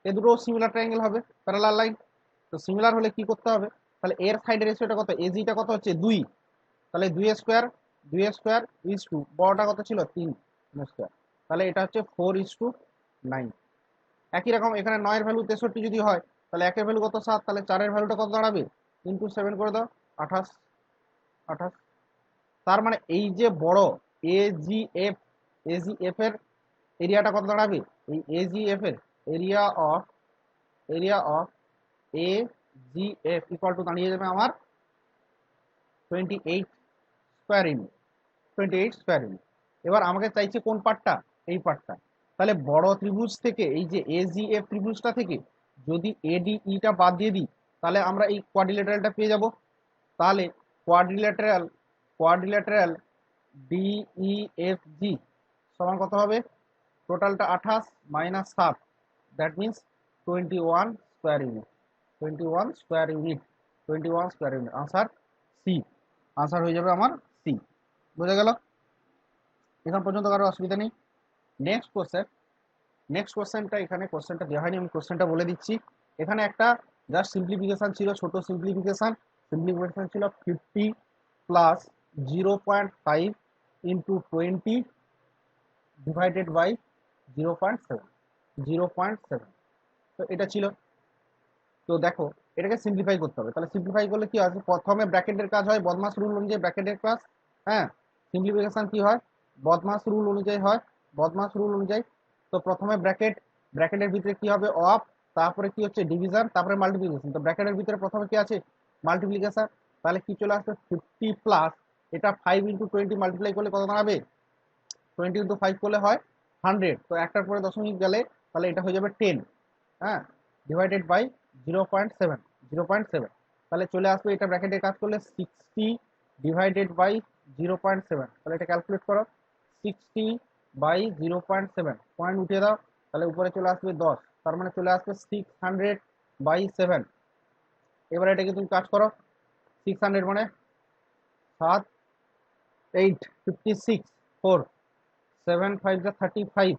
এ দুটো সিমিলার ট্রায়াঙ্গেল হবে, প্যারালাল লাইন। তো সিমিলার হলে কি করতে হবে, তাহলে এর সাইডের রেশিওটা কত, এজিটা কত হচ্ছে 2, তাহলে 2 স্কোয়ার, 2 স্কোয়ার ইজ টু বড়টা কত ছিল 3 স্কোয়ার, তাহলে এটা হচ্ছে 4:9। একই রকম এখানে 9 এর ভ্যালু 63 যদি হয়, তাহলে 1 এর ভ্যালু কত 7, তাহলে 4 এর ভ্যালুটা কত দাঁড়াবে ইনটু 7 করে দাও, 28, 28। তার মানে এই যে বড় এজিএফ, এজিএফ এর এরিয়াটা কত দাঁড়াবে, এই এজিএফ এর area of, area of AGF equal to দাঁড়িয়ে যাবে আমার 28 স্কোয়ার ইউনিট, 28 স্কোয়ার ইউনিট। এবার আমাকে চাইছে কোন পার্টটা, এই পার্টটা। তাহলে বড় ত্রিভুজ থেকে এই যে এজিএফ ত্রিভুজটা থেকে যদি এডিইটা বাদ দিয়ে দিই, তাহলে আমরা এই কোয়াড্রিল্যাটারালটা পেয়ে যাব। তাহলে কোয়াড্রিল্যাটারাল, কোয়াড্রিল্যাটারাল ডিইএফজি সমান কত হবে, টোটালটা 28 minus 7, that means 21 square unit, 21 square unit, 21 square unit, answer C, answer হয়ে যাবে আমার সি। বোঝা গেল এখন পর্যন্ত, কারো অসুবিধা নেই। নেক্সট কোশ্চেন, নেক্সট কোশ্চেনটা এখানে কোশ্চেনটা দেওয়া হয়নি, আমি কোশ্চেনটা বলে দিচ্ছি। এখানে একটা জাস্ট সিম্পলিফিকেশন ছিল, ছোট সিম্পলিফিকেশন, সিম্পলিফিকেশন ছিল 50 প্লাস 0.5 ইন্টু 20 ডিভাইডেড বাই 0.7, 0.7। তো এটা ছিল। তো দেখো এটাকে সিম্পলিফাই করতে হবে, তাহলে সিম্পলিফাই করলে কি আছে, প্রথমে ব্র্যাকেটের কাজ হয় বদমাস রুল অনুযায়ী, ব্র্যাকেটের কাজ, হ্যাঁ, সিম্পলিফিকেশন কি হয় বদমাস রুল অনুযায়ী হয়, বদমাস রুল অনুযায়ী। তো প্রথমে ব্র্যাকেট, ব্র্যাকেটের ভিতরে কি হবে অফ, তারপরে কি হচ্ছে ডিভিশন, তারপরে মাল্টিপ্লিকেশন। তো ব্র্যাকেটের ভিতরে প্রথমে কি আছে মাল্টিপ্লিকেশন, তাহলে কি চলে আসবে 50 প্লাস, এটা 5 ইন্টু 20 মাল্টিপ্লাই করলে কত দাঁড়াবে, 20 ইন্টু 5 করলে হয় 100, তো একটার পরে দশমিক গেলে তাহলে এটা হয়ে যাবে 10, হ্যাঁ, ডিভাইডেড বাই 0.7, 0.7। তাহলে চলে আসবে এটা ব্র্যাকেটে কাজ করলে 60 ডিভাইডেড বাই 0.7, তাহলে এটা ক্যালকুলেট করো, 60 বাই 0.7, পয়েন্ট উঠিয়ে দাও, তাহলে উপরে চলে আসবে 10, তার মানে চলে আসবে 600 বাই 7। এবার এটাকে তুমি কাজ করো, 600 মানে 7 8 56 4 7 5 যা 35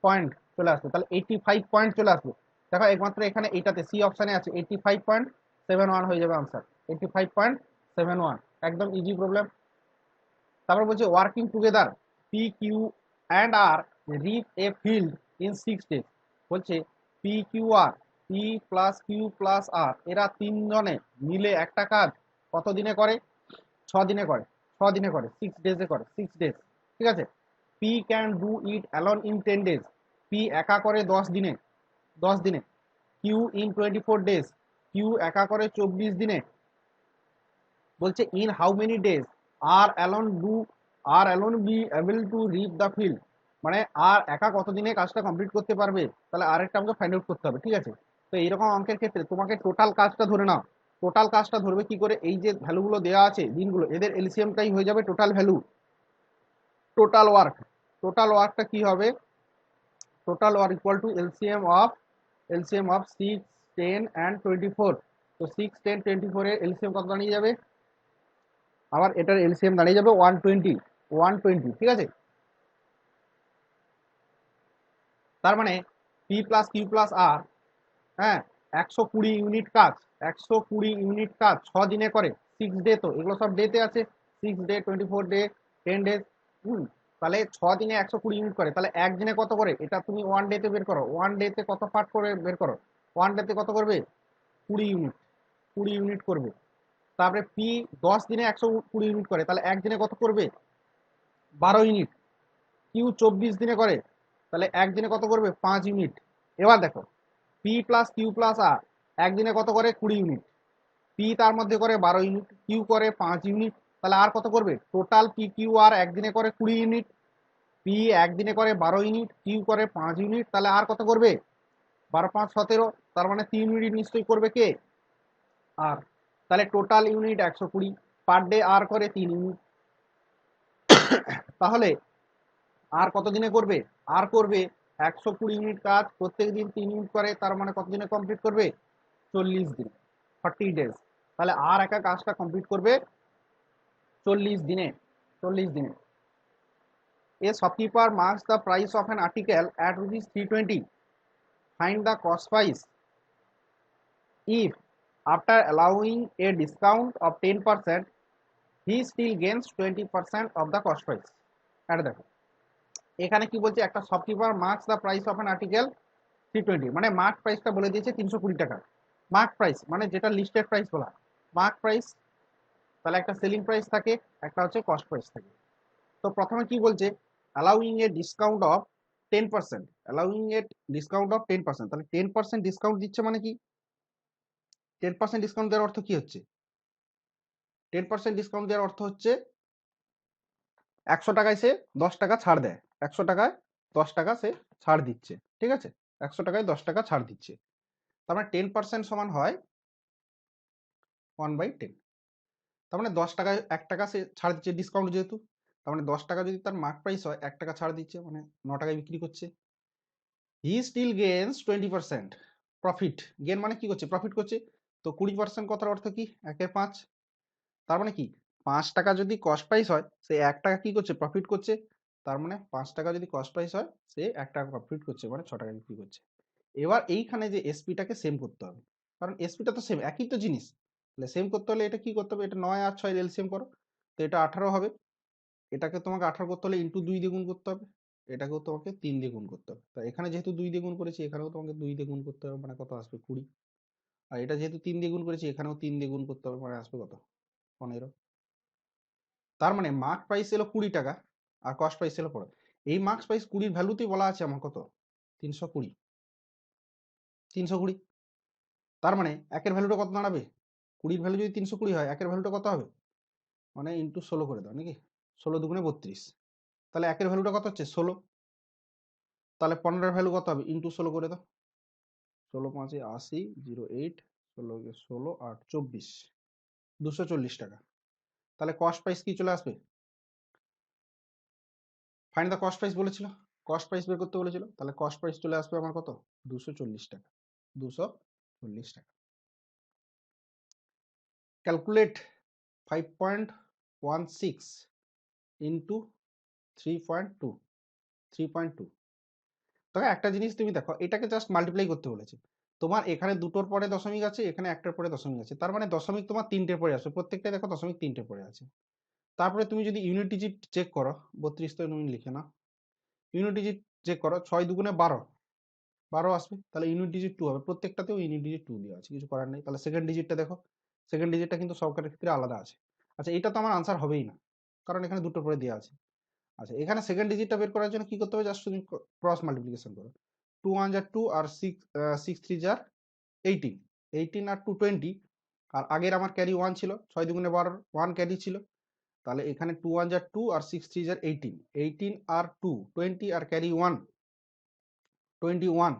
পয়েন্ট চলে আসবে, তাহলে 85 পয়েন্ট চলে আসবে। দেখো একমাত্র এখানে এইটাতে সি অপশনে আছে 85.71 হয়ে যাবে আনসার, 85.71, একদম ইজি প্রবলেম। তারপর বলছে working together P Q and R reap a field in 6 days. বলছে P Q R, P plus Q plus R, এরা তিনজনে মিলে একটা কাজ কত দিনে করে, 6 দিনে করে, 6 দিনে করে, 6 ডেজে করে, 6 ডেজ, ঠিক আছে। P can do it alone in 10 days, P একা করে 10 দিনে, 10 দিনে। কিউ ইন 24 ডেজ, কিউ একা করে 24 দিনে। বলছে in how many days R alone do, R alone be able to reap the field, মানে আর একা কত দিনে কাজটা কমপ্লিট করতে পারবে, তাহলে আরেকটা আমাকে ফাইন্ড আউট করতে হবে, ঠিক আছে। তো এইরকম অঙ্কের ক্ষেত্রে তোমাকে টোটাল কাজটা ধরে নাও, টোটাল কাজটা ধরবে কি করে, এই যে ভ্যালুগুলো দেওয়া আছে দিনগুলো, এদের এলসিএমটাই হয়ে যাবে total value, total work. Total ওয়ার্কটা কি হবে, total work equal to LCM of 6, 10 and 24। তো 6, 10, 24 এর এলসিএম কত দাঁড়িয়ে যাবে, আবার এটার এলসিএম দাঁড়িয়ে যাবে 120, 120, ঠিক আছে। তার মানে পি প্লাস কিউ প্লাস আর, হ্যাঁ, 120 ইউনিট কাজ, 120 ইউনিট কাজ 6 দিনে করে, 6 ডে, তো এগুলো সব ডেতে আছে, 6 ডে, 24 ডে, 10 ডেজ। তাহলে 6 দিনে 120 ইউনিট করে, তাহলে একদিনে কত করে, এটা তুমি ওয়ান ডেতে বের করো, ওয়ান ডেতে কত পার্ট করে বের করো, ওয়ান ডেতে কত করবে, 20 ইউনিট, 20 ইউনিট করবে। তারপরে পি 10 দিনে 120 ইউনিট করে, তাহলে একদিনে কত করবে, 12 ইউনিট। কিউ 24 দিনে করে, তাহলে একদিনে কত করবে, 5 ইউনিট। এবার দেখো পি প্লাস কিউ প্লাস আর একদিনে কত করে, 20 ইউনিট। পি তার মধ্যে করে 12 ইউনিট, কিউ করে 5 ইউনিট, তাহলে আর কত করবে, টোটাল পি কিউ আর একদিনে করে 20 ইউনিট, পি একদিনে করে 12 ইউনিট, কিউ করে 5 ইউনিট, তাহলে আর কত করবে, 12, 5, 17, তার মানে 3 ইউনিট নিশ্চয়ই করবে কে, আর। তাহলে টোটাল ইউনিট 120, পার ডে আর করে 3 ইউনিট। তাহলে আর কত দিনে করবে, আর করবে 120 ইউনিট কাজ, প্রত্যেক দিন 3 ইউনিট করে, তার মানে কত দিনে কমপ্লিট করবে, 40 দিন, 40 ডেজ। তাহলে আর একা কাজটা কমপ্লিট করবে 40 দিনে, 40 দিনে। এ shopkeeper marks the price of an article at rupees 320, find the cost price if after allowing a discount of 10% he still gains 20% of the cost price। এটা দেখো এখানে কি বলছে, একটা shopkeeper marks the price of an article 320, মানে mark প্রাইসটা বলে দিয়েছে 320 টাকা। মার্ক প্রাইস মানে যেটা লিস্টেড প্রাইস বলা, মার্ক প্রাইস। তাহলে একটা সেলিং প্রাইস থাকে, একটা হচ্ছে কস্ট প্রাইস থাকে। তো প্রথমে কি বলছে, allowing A discount of 10%, allowing A discount of 10%, তাহলে 10% ডিসকাউন্ট দিচ্ছে মানে কি, 10% ডিসকাউন্ট দেওয়ার অর্থ কি হচ্ছে, 10% ডিসকাউন্ট দেওয়ার অর্থ হচ্ছে 100 টাকায় সে 10 টাকা ছাড় দেয়, 100 টাকায় 10 টাকা সে ছাড় দিচ্ছে, ঠিক আছে, 100 টাকায় 10 টাকা ছাড় দিচ্ছে। তার মানে 10% সমান হয় 1/10। তার মানে 10 টাকায় 1 টাকা সে ছাড় দিচ্ছে ডিসকাউন্ট যেহেতু, তার মানে 10 টাকা যদি তার মার্ক প্রাইস হয়, 1 টাকা ছাড় দিচ্ছে মানে 9 টাকায় বিক্রি করছে। He still gains 20%, profit, gain মানে কি করছে, প্রফিট করছে। তো 20% কথার অর্থ কি, 1/5, তার মানে কি 5 টাকা যদি কস্ট প্রাইস হয়, সে 1 টাকা কি করছে, প্রফিট করছে। তার মানে 5 টাকা যদি কস্ট প্রাইস হয়, সে 1 টাকা প্রফিট করছে, মানে 6 টাকা বিক্রি করছে। এবার এইখানে যে এসপিটাকে সেম করতে হবে, কারণ এসপিটা তো সেম, একই তো জিনিস, তাহলে সেম করতে হলে এটা কি করতে হবে, এটা 9 আর 6 এলসিএম করো, তো এটা 18 হবে। এটাকে তোমাকে 18 করতে হলে ইন্টু 2 দিয়ে গুণ করতে হবে, এটাকেও তোমাকে 3 দিয়ে গুণ করতে হবে। তা এখানে যেহেতু 2 দিয়ে গুণ করেছি, এখানেও তোমাকে 2 দিয়ে গুণ করতে হবে, মানে কত আসবে, 20। আর এটা যেহেতু 3 দিয়ে গুণ করেছি, এখানেও 3 দিয়ে গুণ করতে হবে, মানে আসবে কত, 15। তার মানে মার্ক প্রাইস এলো 20 টাকা, আর কস্ট প্রাইস এলো পড়ে। এই মার্ক প্রাইস 20 ভ্যালুতেই বলা আছে আমার কত, 320, 320। তার মানে একের ভ্যালুটা কত দাঁড়াবে, 20 ভ্যালু যদি 320 হয়, একের ভ্যালুটা কত হবে, মানে ইন্টু 16 করে দাও নাকি, 16 দুগুণে 32, তাহলে একের ভ্যালুটা কত হচ্ছে 16। তাহলে 15 ভ্যালু কত হবে, ইন্টু 16 করে দাও, 16 5 80, 08, 16 16 8 24, 240 টাকা। তাহলে কস্ট প্রাইস কি চলে আসবে, ফাইন্ড দ্য কস্ট প্রাইস বলেছিল, কস্ট প্রাইস বের করতে বলেছিল, তাহলে কস্ট প্রাইস চলে আসবে আমার কত, 240 টাকা, 240 টাকা। Calculate 5.16 into 3.2, 3.2। তবে একটা জিনিস তুমি দেখো, এটাকে জাস্ট মাল্টিপ্লাই করতে বলেছে, তোমার এখানে দুটোর পরে দশমিক আছে, এখানে একটার পরে দশমিক আছে, তার মানে দশমিক তোমার 3টের পরে আসবে, প্রত্যেকটা দেখো দশমিক 3টে পরে আছে। তারপরে তুমি যদি ইউনিট ডিজিট চেক করো, 32 তো তুমি লিখে নাও, ইউনিট ডিজিট চেক করো, 6 দুগুণে 12, 12 আসবে, তাহলে ইউনিট ডিজিট 2 হবে, প্রত্যেকটাতেও ইউনিট ডিজিট 2 দেওয়া আছে, কিছু করার নেই। তাহলে সেকেন্ড ডিজিটটা দেখো, সেকেন্ড ডিজিটটা কিন্তু সবকটার ক্ষেত্রে আলাদা আছে। আচ্ছা, এটা তো আমার আনসার হবেই না, কারণ এখানে দুটোর পরে দেওয়া আছে। আচ্ছা, এখানে সেকেন্ড ডিজিটটা বের করার জন্য কি করতে হবে, জাস্ট তুমি ক্রস মাল্টিপ্লিকেশন করো, 2 1 যার 2 আর 6 3 যার 18, 18 আর 2 20, আর আগের আমার ক্যারি 1 ছিল, 6 দুগুণে 12, 1 ক্যারি ছিল, তাহলে এখানে 2 1 যার 2 আর 6 3 যার 18, 18 আর 2 20, আর ক্যারি 1 21,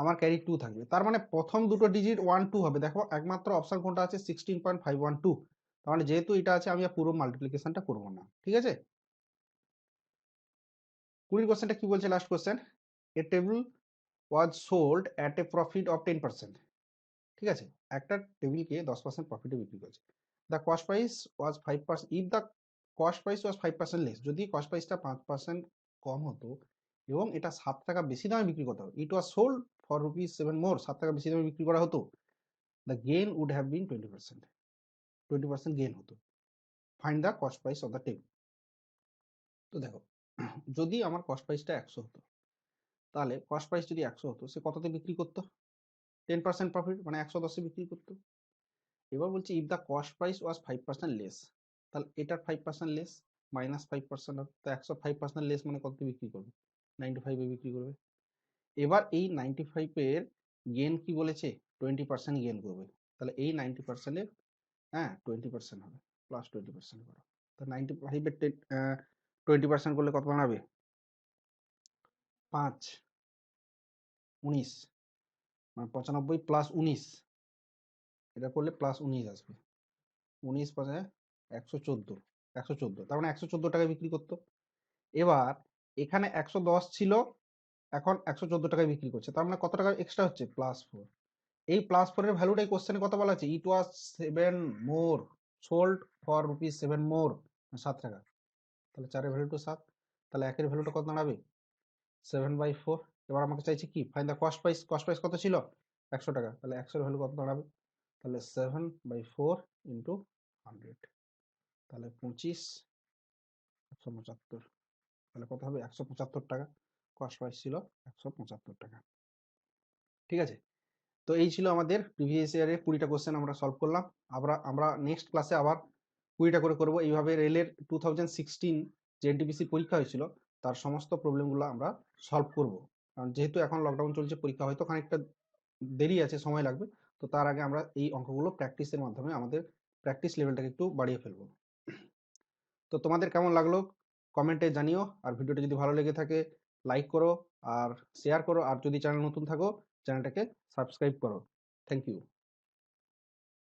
আমার ক্যারি 2 থাকবে। তার মানে প্রথম দুটো ডিজিট 1 2 হবে। দেখো একমাত্র অপশন কোনটা আছে 16.512, তার মানে যেহেতু এটা আছে আমি আর পুরো মাল্টিপ্লিকেশনটা করব না, ঠিক আছে। 20 কোশ্চেনটা কি বলছে, last question, A table was sold at a profit of 10%, ঠিক আছে, একটা টেবিলকে 10% প্রফিটে বিক্রি করছে। The cost price was 5%, if the cost price was 5% less, যদি কস্ট প্রাইসটা 5% কম হতো এবং এটা 7 টাকা বেশি দামে বিক্রি করতে হতো, it was sold for rupees 7 more, 7 টাকা বেশি দামে বিক্রি করা হতো, the gain would have been 20%, 20% gain হতো। Find the cost price of the table. তো দেখো, যদি আমার কস্ট প্রাইসটা 100 হতো, তাহলে কস্ট প্রাইস যদি 100 হতো, সে কততে বিক্রি করতো, 10% প্রফিট, মানে 110-এ বিক্রি করতো। এবার বলছি if the cost price was 5% less, তাহলে এটার 5% লেস, -5% তো 105% লেস মানে কত বিক্রি করবে, 95-এ বিক্রি করবে। এবার এই 95-এর গেন কি বলেছে, 20% গেন করবে, তাহলে এই 90%-এর, হ্যাঁ 20% হবে, প্লাস 20% করো, তো 95-এর 20% করলে কত দাঁড়াবে, 5 19, মানে 95 প্লাস 19, এটা করলে প্লাস 19 আসবে, 19 পাঁচে 114, 114, তার মানে 114 টাকায় বিক্রি করতো। এবার এখানে 110 ছিল, এখন 114 টাকায় বিক্রি করছে, তার মানে কত টাকা এক্সট্রা হচ্ছে, +4। এই +4 এর ভ্যালুটাই কোশ্চেনে কত বলা আছে, ইট ওয়াজ 7 মোর সোল্ড ফর রুপিস 7 মোর, 7 টাকা, তাহলে 4 এর ভ্যালুটা 7, তাহলে 1 এর ভ্যালুটা কত দাঁড়াবে, 7/4। এবার আমাকে চাইছে কি, find the cost price, cost price কত ছিল, 100 টাকা, তাহলে 100 এর ভ্যালু কত দাঁড়াবে, তাহলে 7/4 ইন্টু 100, তাহলে 25 175, তাহলে কত হবে, 175 টাকা, কস্ট প্রাইস ছিল 175 টাকা, ঠিক আছে। তো এই ছিল আমাদের প্রিভিয়াস ইয়ারে 20টা কোশ্চেন আমরা সলভ করলাম। আমরা নেক্সট ক্লাসে আবার 20টা করে করব। এইভাবে রেলের 2016 যে এনটিপিসি পরীক্ষা হয়েছিল তার সমস্ত প্রবলেমগুলো আমরা সলভ করব, কারণ যেহেতু এখন লকডাউন চলছে, পরীক্ষা হয়তো খানিকটা দেরি আছে, সময় লাগবে, তো তার আগে আমরা এই অঙ্কগুলো প্র্যাকটিসের মাধ্যমে আমাদের প্র্যাকটিস লেভেলটাকে একটু বাড়িয়ে ফেলবো। তো তোমাদের কেমন লাগলো কমেন্টে জানিও, আর ভিডিওটা যদি ভালো লেগে থাকে লাইক করো আর শেয়ার করো, আর যদি চ্যানেল নতুন থাকো চ্যানেলটাকে সাবস্ক্রাইব করো। Thank you.